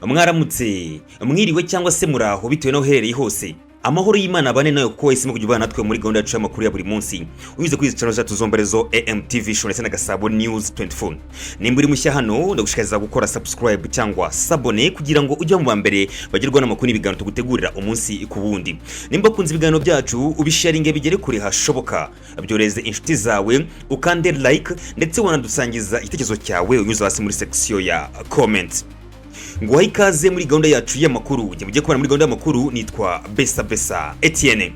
Mwaramutse, mwiriwe cyangwa se muraho bitewe no uherereye hose. Amahoro y'Imana abane nayo ko isimo kujyubana natwe muri gahunda yacu y'amakuru ya buri munsi. Uyize kuri channel zacu zomberezo AMTV show ndetse na Gasabo News 24. Nimba uri mushya hano ndagushikariza gukora subscribe cyangwa sabone kugira ngo ujye mu bambere bagirwa n'amakuru n'ibigano tugutegurira umunsi ku wundi. Nimba kunze ibigano byacu ubisharinge bigere kure hashoboka. Byoreze inshuti zawe ukande like ndetse wanadusangiza igitekerezo cyawe unyuze hasi muri section ya comment. Nguha ikaze muri gahunda yacu y'amakuru. Mujye kubana muri gahunda y'amakuru nitwa Besa Etienne.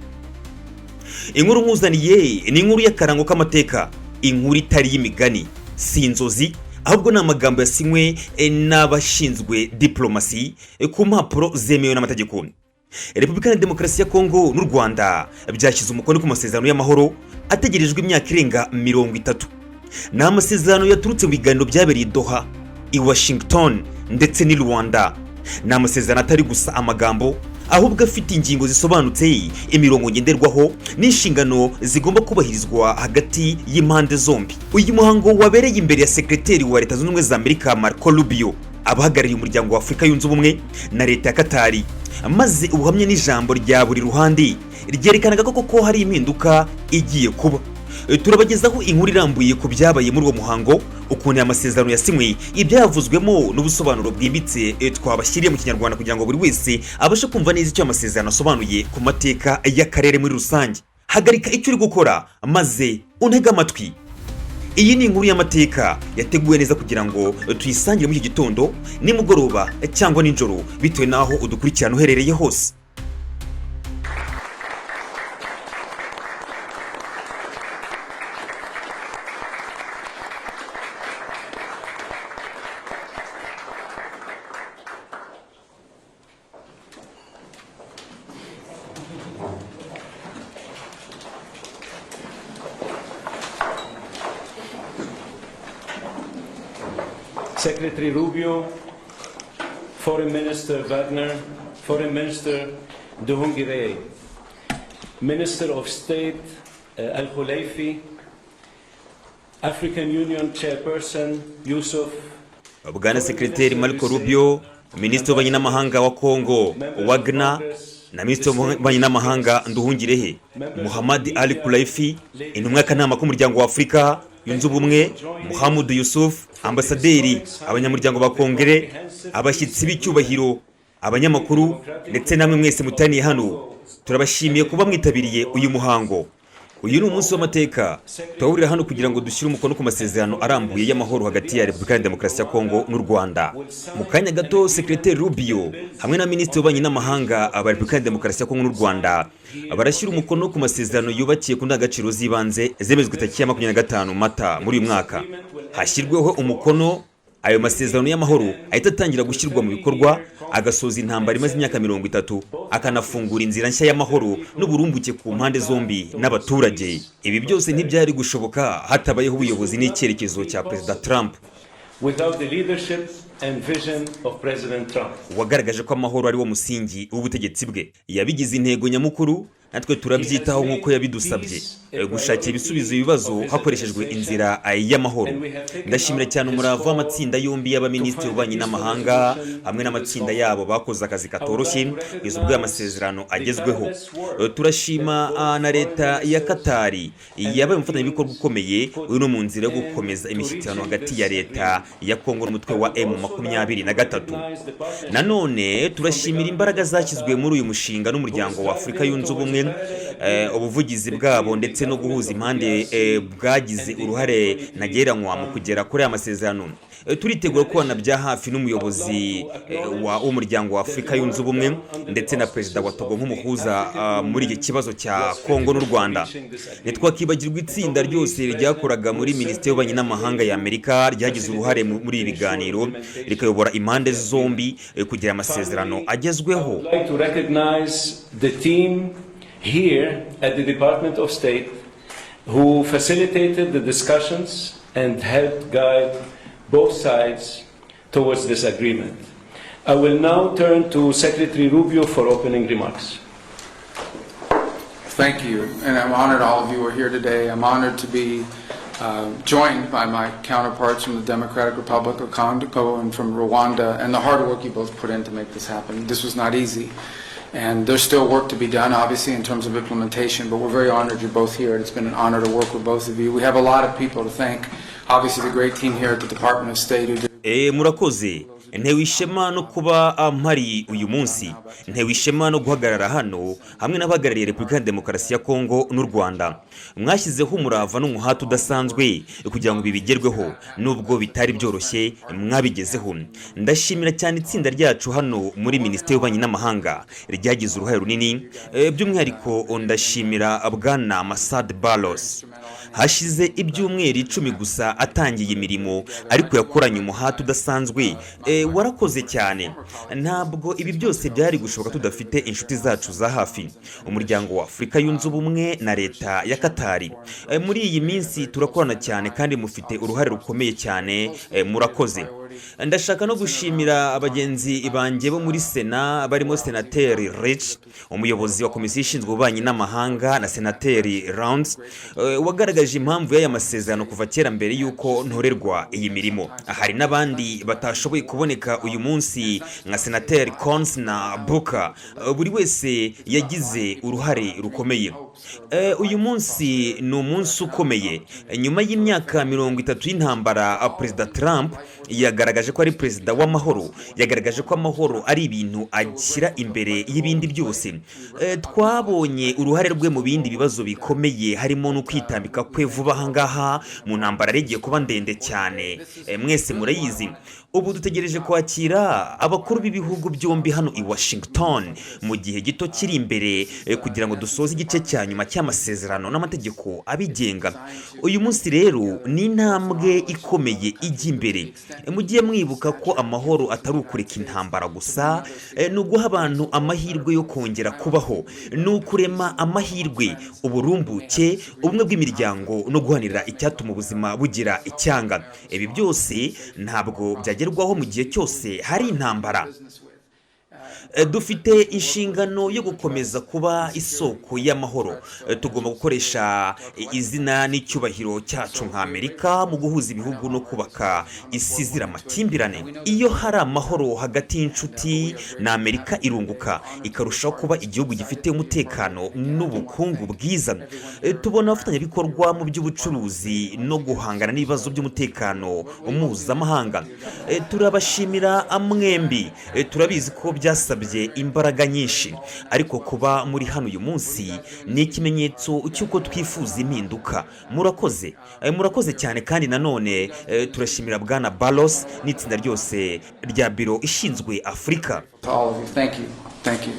Inkuru nkuzaniye ni inkuru y'akarango k'amateka, inkuru itari y'imigani, si inzozi ahubwo ni amagambo yasinywe n'abashinzwe diplomasi ku mpapuro zemewe n'amategeko. Repubulika ya Demokarasi ya Kongo n'u Rwanda byashyize umukono ku masezerano y'amahoro ategerejwe imyaka irenga 30. Ni amasezerano yaturutse mu biganiro byabereye i Doha, i Washington ndetse ni Rwanda. Ni amasezerano atari gusa amagambo ahubwo afite ingingo zisobanutse, imirongo ngenderwaho n'inshingano zigomba kubahirizwa hagati y'impande zombi. Uyu muhango wabereye imbere ya sekreteri wa Leta Zunze Ubumwe za Amerika Marco Rubio, abahagarariye umuryango wa Afurika yunze ubumwe na leta ya Katari, maze ubuhamye n'ijambo rya buri ruhande ryerekanaga ko hari impinduka igiye kuba. Turabagezaho inkuru irambuye ku byabaye muri uwo muhango, ukuntu amasezerano yasinywe, ibyavuzwemo n'ubusobanuro bwimbitse twabashyiriye mu Kinyarwanda kugira ngo buri wese abashe kumva neza icyo amasezerano asobanuye ku mateka y'akarere muri rusange. Hagarika icyo uri gukora maze untege amatwi. Iyi ni inkuru y'amateka yateguwe neza kugira ngo tuyisangire muri iki gitondo, nimugoroba cyangwa nijoro bitewe naho udukurikirana uherereye hose. Secretary Rubio, Foreign Minister Wagner, Foreign Minister Duhungire, Minister of State Al-Khulaifi, African Union Chairperson Yusuf, Bwana Sekretari Marco Rubio, Minisitiri w'Abanyamahanga wa Kongo Wagner na Minisitiri w'Abanyamahanga Nduhungirehe Muhammad Al-Khulaifi, intumwa y'akanama k'umuryango wa Afurika yunze ubumwe Muhammad Yusuf, ambasaderi, abanyamuryango ba Kongere, abashyitsi b'icyubahiro, abanyamakuru ndetse namwe mwese mutaniye hano, turabashimiye kuba mwitabiriye uyu muhango. Uyu ni umunsi w'amateka, turahurira hano kugira ngo dushyire umukono ku masezerano arambuye y'amahoro hagati ya Repubulika ya Demokarasi ya Kongo n'u Rwanda. Mu kanya gato Sekretari Rubio hamwe na Minisitiri w'Ububanyi n'Amahanga aba Repubulika ya Demokarasi ya Kongo n'u Rwanda barashyira umukono ku masezerano yubakiye ku ndangagaciro z'ibanze zemezwe tariki ya 25 Mata muri uyu mwaka. Hashyirweho umukono ayo masezerano y'amahoro ahita atangira gushyirwa mu bikorwa, agasoza intambara imaze imyaka 30, akanafungura inzira nshya y'amahoro n'uburumbuke ku mpande zombi n'abaturage. Ibi byose ntibyari gushoboka hatabayeho ubuyobozi n'icyerekezo cya Perezida Trump. Without the leadership and vision of President Trump. Wagaragaje ko amahoro ari wo musingi w'ubutegetsi bwe. Yabigize intego nyamukuru, natwe turabyitaho nk'uko yabidusabye, gushakira ibisubizo ibibazo hakoreshejwe inzira y'amahoro. Ndashimira cyane umurava w'amatsinda yombi y'abaminisitiri b'Ububanyi n'Amahanga hamwe n'amatsinda yabo bakoze akazi katoroshye kugeza ubwo amasezerano agezweho. Turashima na leta ya Katari yabaye umufatanyabikorwa ukomeye uri no mu nzira yo gukomeza imishyikirano hagati ya leta ya Kongo n'umutwe wa M23. Nanone turashimira imbaraga zashyizwe muri uyu mushinga n'umuryango wa Afurika yunze ubumwe, ubuvugizi bwabo ndetse no guhuza impande bwagize uruhare nagereranywa mu kugera kuri aya masezerano. Turitegura kubana bya hafi n'umuyobozi w'umuryango wa Afurika yunze ubumwe ndetse na Perezida wa Togo nk'umuhuza muri iki kibazo cya Kongo n'u Rwanda. Ntitwakibagirwa itsinda ryose ryakoraga muri Minisiteri y'Ububanyi n'Amahanga ya Amerika ryagize uruhare muri ibi biganiro rikayobora impande zombi kugira amasezerano agezweho. Here at the Department of State, who facilitated the discussions and helped guide both sides towards this agreement. I will now turn to Secretary Rubio for opening remarks. Thank you, and I'm honored all of you are here today. I'm honored to be joined by my counterparts from the Democratic Republic of Congo and from Rwanda, and the hard work you both put in to make this happen. This was not easy. And there's still work to be done, obviously, in terms of implementation, but we're very honored you're both here. It's been an honor to work with both of you. We have a lot of people to thank. Obviously, the great team here at the Department of State who did. Murakoze. Ntewe ishema no kuba mpari uyu munsi, ntewe ishema no guhagarara hano hamwe n'abahagarariye Repubulika Demokarasi ya Kongo n'u Rwanda. Mwashyizeho umurava n'umuhati udasanzwe kugira ngo bibigerweho, nubwo bitari byoroshye mwabigezeho. Ndashimira cyane itsinda ryacu hano muri Minisiteri y'Ububanyi n'Amahanga ryagize uruhare runini, by'umwihariko ndashimira Bwana Masad Balos. Hashize ibyumweru 10 gusa atangiye imirimo, ariko yakoranye umuhati udasanzwe. Warakoze cyane. Ntabwo ibi byose byari gushoboka tudafite inshuti zacu za hafi, umuryango wa Afrika yunze ubumwe na leta ya Katari. Muri iyi minsi turakorana cyane kandi mufite uruhare rukomeye cyane. Murakoze. Ndashaka no gushimira abagenzi banjye bo muri Sena barimo Senateri Rich, umuyobozi wa komisiyo ishinzwe ububanyi n'amahanga, na Senateri Rounds wagaragaje impamvu y'aya masezerano kuva kera mbere yuko ntorerwa iyi mirimo. Hari n'abandi batashoboye kuboneka uyu munsi nka Senateri Cons na Buka. Buri wese yagize uruhare rukomeye. Uyu munsi ni umunsi ukomeye. Nyuma y'imyaka 30 y'intambara, Perezida Trump yagaragaje ko ari perezida w'amahoro, yagaragaje ko amahoro ari ibintu ashyira imbere y'ibindi byose. Twabonye uruhare rwe mu bindi bibazo bikomeye, harimo no kwitambika kwe vuba ahangaha mu ntambara yagiye kuba ndende cyane. Mwese murayizi. Ubu dutegereje kwakira abakuru b'ibihugu byombi hano i Washington mu gihe gito kiri imbere, kugira ngo dusoze igice cya nyuma cy'amasezerano n'amategeko abigenga. Uyu munsi rero ni intambwe ikomeye ijya imbere. Mugiye mwibuka ko amahoro atari ukureka intambara gusa, ni uguha abantu amahirwe yo kongera kubaho, ni ukurema amahirwe, uburumbuke, ubumwe bw'imiryango no guhanira icyatuma ubuzima bugira icyanga. Ibi byose ntabwo byagerwaho mu gihe cyose hari intambara. Dufite inshingano yo gukomeza kuba isoko y'amahoro. Tugomba gukoresha izina n'icyubahiro cyacu nka Amerika mu guhuza ibihugu no kubaka isi zira amakimbirane. Iyo hari amahoro hagati y'inshuti, na Amerika irunguka ikarushaho kuba igihugu gifite umutekano n'ubukungu bwiza. Tubona abafatanyabikorwa mu by'ubucuruzi no guhangana n'ibibazo by'umutekano mpuzamahanga. Turabashimira amwembi. Turabizi ko byasabye imbaraga nyinshi, ariko kuba muri hano uyu munsi ni ikimenyetso cy'uko twifuza impinduka. Murakoze. Murakoze cyane, kandi nanone turashimira Bwana Balos n'itsinda ryose rya biro ishinzwe Afrika. Thank you. Thank you.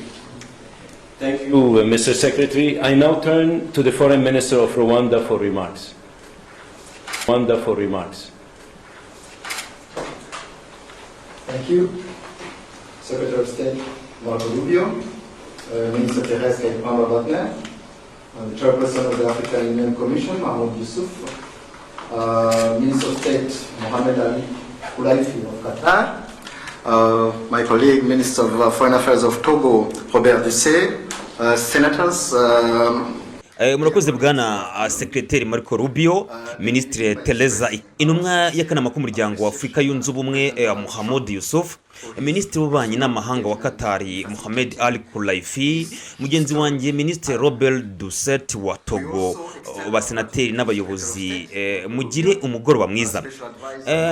Thank you, Mr. Secretary. I now turn to the Foreign Minister of Rwanda for remarks. Thank you. Secretary of State Marco Rubio, Minister Therese Kayipamba-Wagner, the Chairperson of the African Union Commission, Mahmoud Yusuf, Minister of State Mohamed Ali Khulaifi of Qatar, my colleague Minister of Foreign Affairs of Togo, Robert Dussé, Senators. Murakoze Bwana Sekreteri Marco Rubio, Ministre Teresa, intumwa y'akanama k'umuryango wa Afrika yunze ubumwe Mohamed Yusuf, Minisitiri w'Ububanyi n'Amahanga wa Katari Mohamed Ali Khulaifi, mugenzi wanjye Ministre Robert Dussé wa Togo, basenateri n'abayobozi, mugire umugoroba mwiza.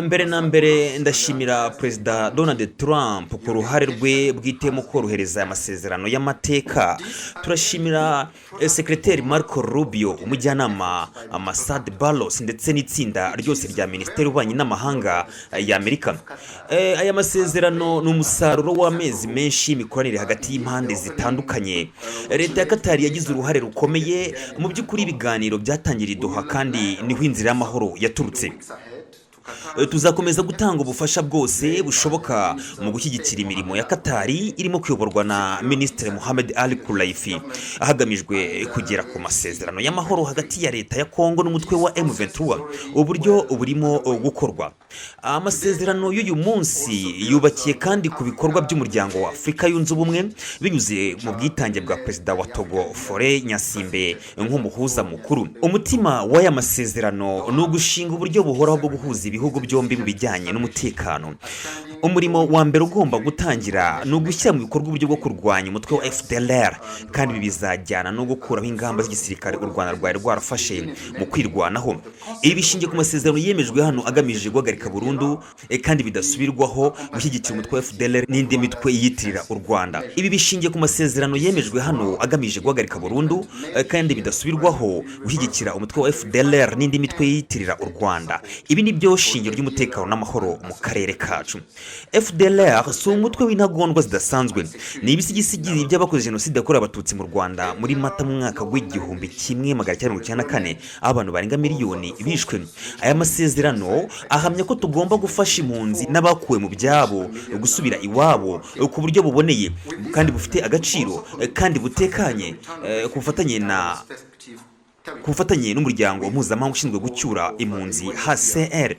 Mbere na mbere ndashimira Perezida Donald Trump ku ruhare rwe bwite mu korohereza amasezerano y'amateka. Turashimira Sekreteri Marco Rubio, umujyanama Masad Balos, ndetse n'itsinda ryose rya Minisiteri y'Ububanyi n'Amahanga ya Amerika. Aya masezerano ni umusaruro w'amezi menshi y'imikoranire hagati y'impande zitandukanye. Leta ya Katari yagize uruhare rukomeye mu by'ukuri. Ibiganiro byatangiriye i Doha, kandi niho inzira y'amahoro yaturutse. tuzakomeza gutanga ubufasha bwose bushoboka mu gushyigikira imirimo ya Katari irimo kuyoborwa na Minisitiri Mohamed Ali Kulaifi hagamijwe kugera ku masezerano y'amahoro hagati ya leta ya Kongo n'umutwe wa M23 uburyo burimo gukorwa. Amasezerano y'uyu munsi yubakiye kandi ku bikorwa by'umuryango wa Afurika yunze ubumwe binyuze mu bwitange bwa Perezida wa Togo Fore Nyasimbe nk'umuhuza mukuru. Umutima w'aya masezerano ni ugushinga uburyo buhoraho bwo guhuza ibihugu byombi mu bijyanye n'umutekano. Umurimo wa mbere ugomba gutangira ni ugushyira mu bikorwa uburyo bwo kurwanya umutwe wa FDLR, kandi ibi bizajyana no gukuraho ingamba z'igisirikare u Rwanda rwari rwarafashe mu kwirwanaho. Ibi bishingiye ku masezerano yemejwe hano agamije guhagarika burundu kandi bidasubirwaho gushyigikira umutwe wa FDLR n'indi mitwe yiyitirira u Rwanda. Ibi bishingiye ku masezerano yemejwe hano agamije guhagarika burundu kandi bidasubirwaho gushyigikira umutwe wa FDLR n'indi mitwe yiyitirira u Rwanda. Ibi ni byo shingiro ry'umutekano n'amahoro mu karere kacu. FDLR si umutwe w'intagondwa zidasanzwe, ni ibisigisigi by'abakoze jenoside yakorewe abatutsi mu Rwanda muri Mata mu mwaka w'igihumbi kimwe magana cyenda mirongo icyenda na kane, aho abantu barenga miliyoni bishwe. Aya masezerano ahamya ko tugomba gufasha impunzi n'abakuwe mu byabo gusubira iwabo ku buryo buboneye kandi bufite agaciro kandi butekanye, ku bufatanye n'umuryango mpuzamahanga ushinzwe gucyura impunzi HCR.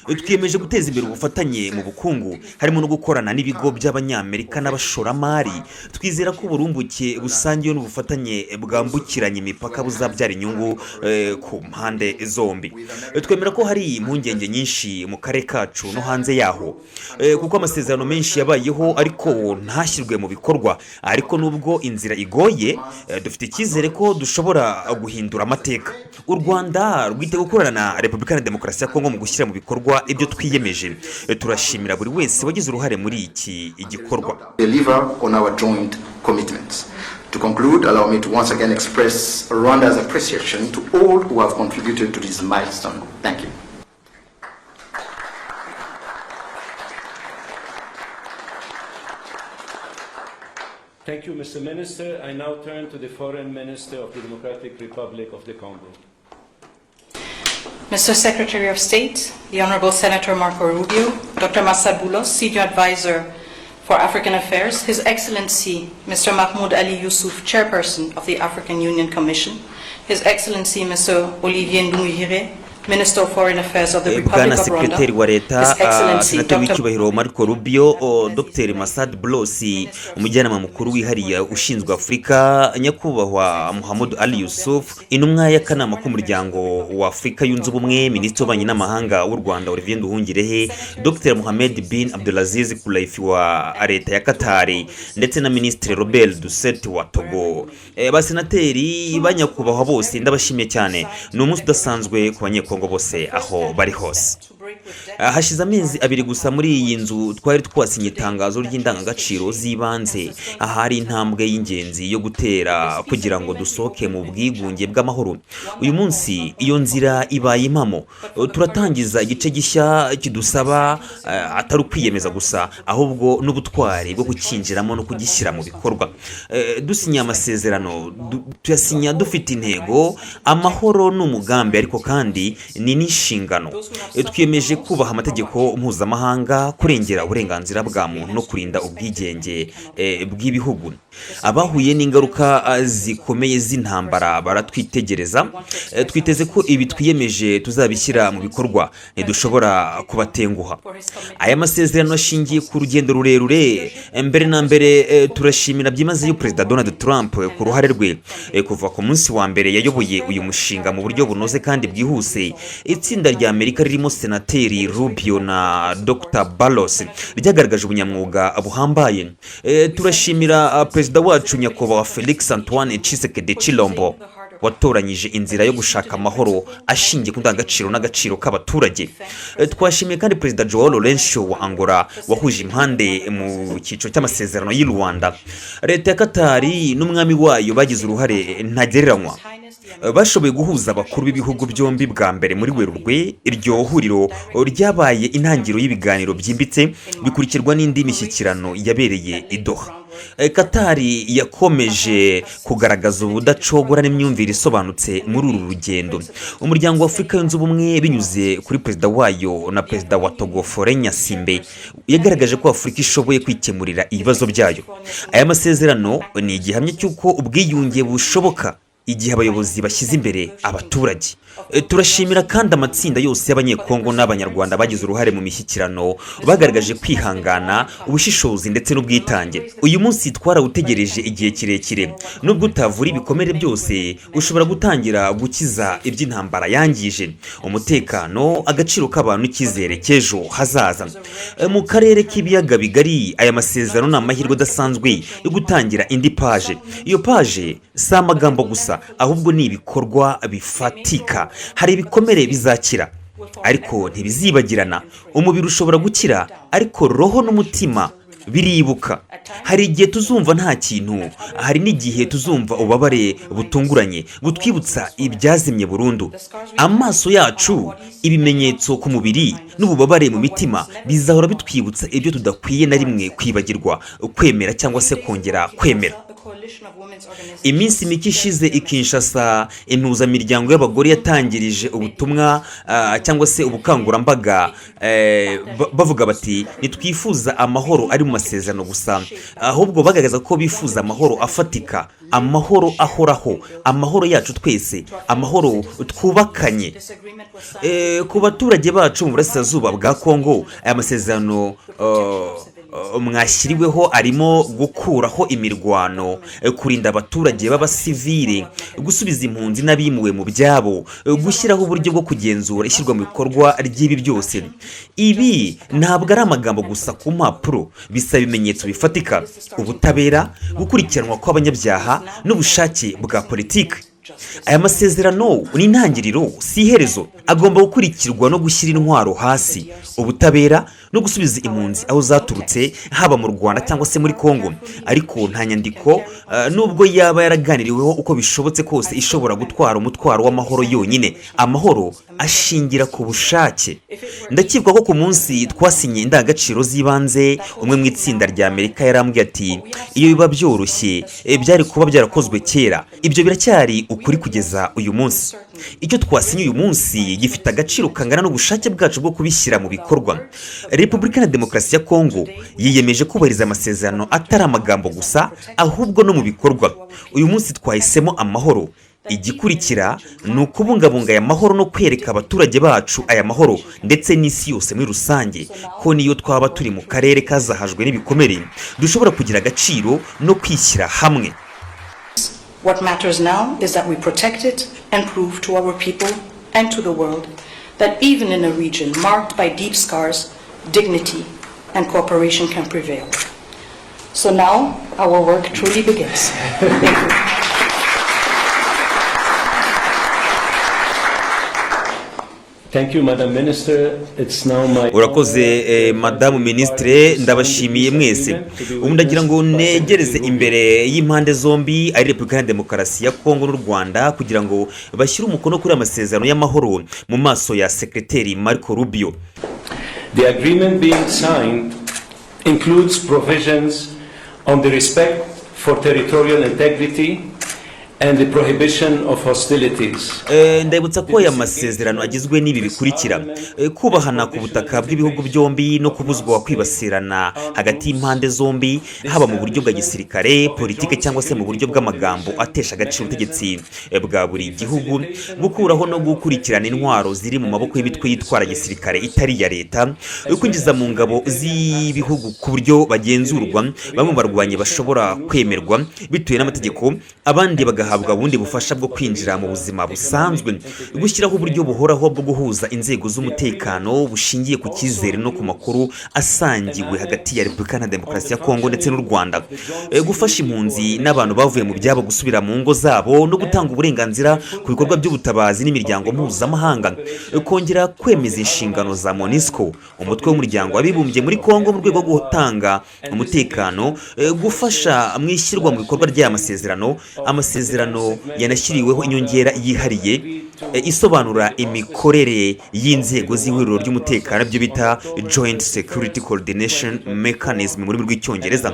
Twiyemeje guteza imbere ubufatanye mu bukungu, harimo no gukorana n'ibigo by'abanyamerika n'abashoramari. Twizera ko uburumbuke busangiwe n'ubufatanye bwambukiranya imipaka buzabyara inyungu ku mpande zombi. Twemera ko hari impungenge nyinshi mu karere kacu no hanze yaho, kuko amasezerano menshi yabayeho ariko ntashyirwe mu bikorwa. Ariko nubwo inzira igoye, dufite icyizere ko dushobora guhindura amateka. U Rwanda rwiteguye gukorana na Repubulika ya Demokarasi ya Kongo mu gushyira mu bikorwa ibyo twiyemeje. Turashimira buri wese wagize uruhare muri iki igikorwa. Deliver on our joint commitments. To conclude, allow me to once again express Rwanda's appreciation to all who have contributed to this milestone. Thank you. Thank you, Mr. Minister. I now turn to the Foreign Minister of the Democratic Republic of the Congo. Mr. Secretary of State, the Honorable Senator Marco Rubio, Dr. Massabulos, Senior Advisor for African Affairs, His Excellency Mr. Mahmoud Ali Yusuf, Chairperson of the African Union Commission, His Excellency Mr. Olivier Nduhire, Minister of Foreign Affairs of the Republic of Rwanda, Sekretari wa Leta, Senateri w'icyubahiro Marco Rubio, Dr. Massabulos, umujyanama mukuru wihariye ushinzwe Afurika, nyakubahwa Mahmoud Ali Yusuf, intumwa y'akanama k'umuryango wa Afurika yunze ubumwe, Minisitiri w'Ububanyi n'Amahanga w'u Rwanda Olivier Nduhungirehe, Dr. Mohamed bin Abdelaziz Kulaifi wa Leta ya Katari, ndetse na Minisitiri Robert Duset wa Togo. Abasenateri banyakubahwa bose ndabashimiye cyane. Ni umunsi udasanzwe ku banyekongo bose aho bari hose. Hashize amezi abiri gusa muri iyi nzu twari twasinye itangazo ry'indangagaciro z'ibanze, ahari intambwe y'ingenzi yo gutera kugira ngo dusohoke mu bwigunge bw'amahoro. Uyu munsi iyo nzira ibaye impamo. Turatangiza igice gishya kidusaba atari ukwiyemeza gusa, ahubwo n'ubutwari bwo kukinjiramo no kugishyira mu bikorwa. Dusinya amasezerano, tuyasinya dufite intego, amahoro n'umugambi, ariko kandi ni n'inshingano. Twiyemeje kubaha amategeko mpuzamahanga, kurengera uburenganzira bwa muntu no kurinda ubwigenge bw'ibihugu. Abahuye n'ingaruka zikomeye z'intambara baratwitegereza. Twiteze ko ibi twiyemeje tuzabishyira mu bikorwa, ntidushobora kubatenguha. Aya masezerano ashingiye ku rugendo rurerure. Mbere na mbere turashimira byimazeyo Perezida Donald Trump ku ruhare rwe kuva ku munsi wa mbere yayoboye uyu mushinga mu buryo bunoze kandi bwihuse. Itsinda rya Amerika ririmo Senateri Rubio na Dr. Balos ryagaragaje ubunyamwuga buhambaye. Turashimira Perezida wacu nyakubahwa Felix Antoine Tshisekedi Tshilombo watoranyije inzira yo gushaka amahoro ashingiye ku ndangagaciro n'agaciro k'abaturage. Twashimiye kandi Perezida Joao Lourenço wa Angola wahuje impande mu cyiciro cy'amasezerano y'u Rwanda. Leta ya Katari n'umwami wayo bagize uruhare ntagereranywa. Bashoboye guhuza abakuru b'ibihugu byombi bwa mbere muri Werurwe. Iryo huriro ryabaye intangiriro y'ibiganiro byimbitse bikurikirwa n'indi mishyikirano yabereye i Doha. Katari yakomeje kugaragaza ubudacogora n'imyumvire isobanutse muri uru rugendo. Umuryango wa Afurika yunze ubumwe binyuze kuri perezida wayo na perezida wa Togo Yasinyiwe yagaragaje ko Afurika ishoboye kwikemurira ibibazo byayo. Aya masezerano ni igihamya cy'uko ubwiyunge bushoboka igihe abayobozi bashyize imbere abaturage. Turashimira kandi amatsinda yose y'abanyekongo n'abanyarwanda bagize uruhare mu mishyikirano, bagaragaje kwihangana, ubushishozi ndetse n'ubwitange. Uyu munsi twarawutegereje igihe kirekire. Nubwo utavura ibikomere byose, ushobora gutangira gukiza iby'intambara yangije umutekano, agaciro k'abantu n'icyizere cy'ejo hazaza. Mu karere k'ibiyaga bigari, aya masezerano ni amahirwe adasanzwe yo gutangira indi paje. Iyo paje si amagambo gusa, ahubwo ni ibikorwa bifatika. Hari ibikomere bizakira ariko ntibizibagirana. Umubiri ushobora gukira ariko roho n'umutima biribuka. Hari igihe tuzumva nta kintu, hari n'igihe tuzumva ububabare butunguranye butwibutsa ibyazimye burundu. Amaso yacu, ibimenyetso ku mubiri n'ububabare mu mitima bizahora bitwibutsa ibyo tudakwiye na rimwe kwibagirwa, kwemera cyangwa se kongera kwemera. Iminsi mike ishize i Kinshasa, impuzamiryango y'abagore yatangirije ubutumwa cyangwa se ubukangurambaga bavuga bati ntitwifuza amahoro ari mu masezerano gusa, ahubwo bagaragaza ko bifuza amahoro afatika, amahoro ahoraho, amahoro yacu twese, amahoro twubakanye. Ku baturage bacu mu burasirazuba bwa Kongo, aya masezerano mwashyiriweho arimo gukuraho imirwano, kurinda abaturage b'abasivile, gusubiza impunzi n'abimuwe mu byabo, gushyiraho uburyo bwo kugenzura ishyirwa mu bikorwa ry'ibi byose. Ibi ntabwo ari amagambo gusa ku mpapuro, bisaba ibimenyetso bifatika, ubutabera, gukurikiranwa kw'abanyabyaha n'ubushake bwa politiki. Aya masezerano ni intangiriro, si iherezo. Agomba gukurikirwa no gushyira intwaro hasi, ubutabera no gusubiza impunzi aho zaturutse, haba mu Rwanda cyangwa se muri Kongo. Ariko nta nyandiko, nubwo yaba yaraganiriweho uko bishobotse kose, ishobora gutwara umutwaro w'amahoro yonyine. Amahoro ashingira ku bushake. Ndakibwa ko ku munsi twasinye indangagaciro z'ibanze, umwe mu itsinda rya Amerika yarambwiye ati iyo biba byoroshye byari kuba byarakozwe kera. Ibyo biracyari ukuri kugeza uyu munsi. Icyo twasinye uyu munsi gifite agaciro kangana n'ubushake bwacu bwo kubishyira mu bikorwa. Repubulika ya Demokarasi ya Kongo yiyemeje kubahiriza amasezerano atari amagambo gusa, ahubwo no mu bikorwa. Uyu munsi twahisemo amahoro. Igikurikira ni ukubungabunga aya mahoro no kwereka abaturage bacu aya mahoro ndetse n'isi yose muri rusange ko niyo twaba turi mu karere kazahajwe n'ibikomere, dushobora kugira agaciro no kwishyira hamwe. What matters now is that we protect it and prove to our people and to the world that even in a region marked by deep scars, dignity and cooperation can prevail. So now our work truly begins. Thank you. Thank you, Madam Minister. It's now my... Urakoze Madamu Ministre, ndabashimiye mwese. Ndagira ngo negereze imbere y'impande zombi, ari Repubulika ya Demokarasi ya Kongo n'u Rwanda, kugira ngo bashyire umukono kuri amasezerano y'amahoro mu maso ya Sekreteri Marco Rubio. The agreement being signed includes provisions on the respect for territorial integrity and the prohibition of hostilities. Ndabutsa ko aya masezerano agizwe n'ibi bikurikira: kubahana ku butaka bw'ibihugu byombi no kubuzwa kwibasirana hagati y'impande zombi, haba mu buryo bwa gisirikare, politike cyangwa se mu buryo bw'amagambo atesha agaciro ubutegetsi bwa buri gihugu, gukuraho no gukurikirana intwaro ziri mu maboko y'ibitwe yitwara gisirikare itari ya leta, kwinjiza mu ngabo z'ibihugu ku buryo bagenzurwa, bamwe barwanye bashobora kwemerwa bituye n'amategeko, abandi habwa ubundi bufasha bwo kwinjira mu buzima busanzwe, gushyiraho uburyo buhoraho bwo guhuza inzego z'umutekano bushingiye ku cyizere no ku makuru asangiwe hagati ya Repubulika ya Demokarasi ya Kongo ndetse n'u Rwanda, gufasha impunzi n'abantu bavuye mu byabo gusubira mu ngo zabo no gutanga uburenganzira ku bikorwa by'ubutabazi n'imiryango mpuzamahanga, kongera kwemeza inshingano za MONUSCO, umutwe w'umuryango w'abibumbye muri Kongo mu rwego rwo gutanga umutekano, gufasha mu ishyirwa mu bikorwa ry'aya masezerano masezerano yanashyiriweho inyongera yihariye isobanura imikorere y'inzego z'ihuriro ry'umutekano byo bita Joint Security Coordination Mechanism mu rurimi rw'icyongereza.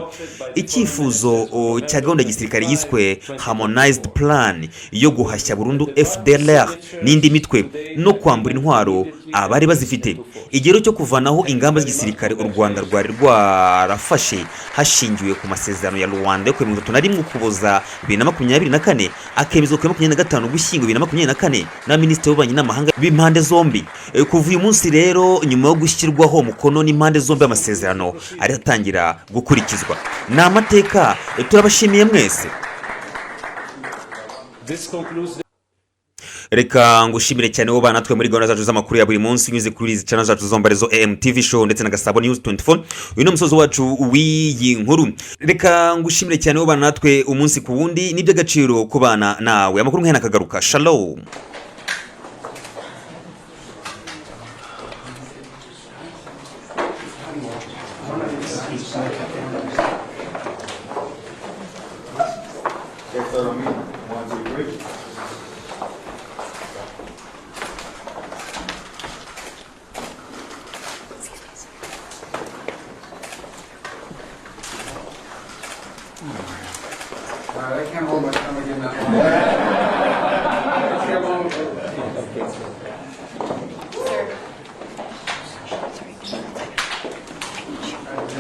Icyifuzo cya gahunda ya gisirikare yiswe Harmonized Plan yo guhashya burundu FDLR n'indi mitwe no kwambura intwaro abari bazifite. Igero cyo kuvanaho ingamba z'igisirikare u Rwanda rwari rwarafashe hashingiwe ku masezerano ya Rwanda yo kwemeza 31 Ukuboza 2024 akemezwa ku 25 Ugushyingo 2024 na Minisitiri w'Ububanyi n'Amahanga b'impande zombi. Kuva uyu munsi rero nyuma yo gushyirwaho umukono n'impande zombi amasezerano ari atangira gukurikizwa. Ni amateka turabashimiye mwese. Reka ngushimire cyane wo bana natwe muri gahunda zacu z'amakuru ya buri munsi nyuze kuri izi channel zacu zombarezo AMTV show ndetse na Gasabo News 24. Uyu ni umusozo wacu w'iyi nkuru. Reka ngushimire cyane wo bana natwe umunsi ku wundi n'iby'agaciro ku bana nawe. Amakuru nk'aya nakagaruka. Shalom. I can't hold my tongue again that long.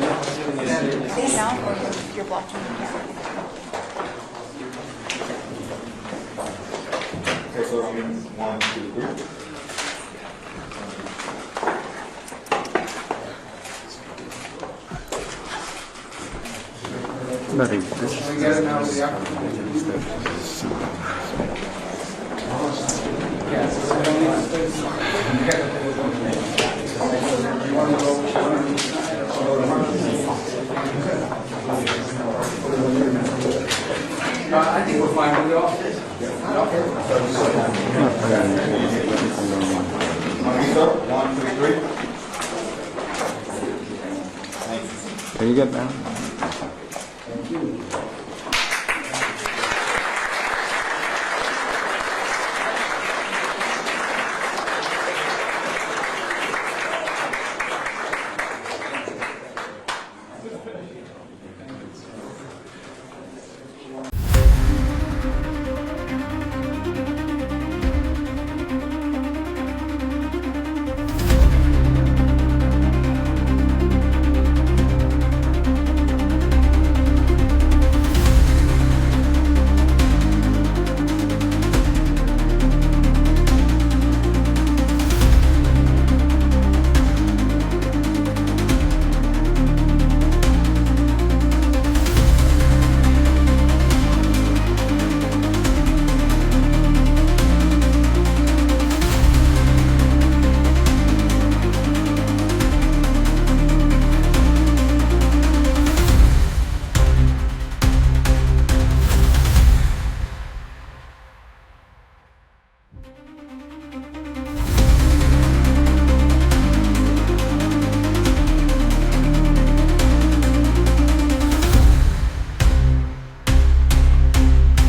Stay down or you're blocking the camera. Okay, so I mean, 1, 2, 3. Can we get it now with the applicant? Yes. You want to go? I think we're fine with the office. One, two, three. Can you get down? Thank you.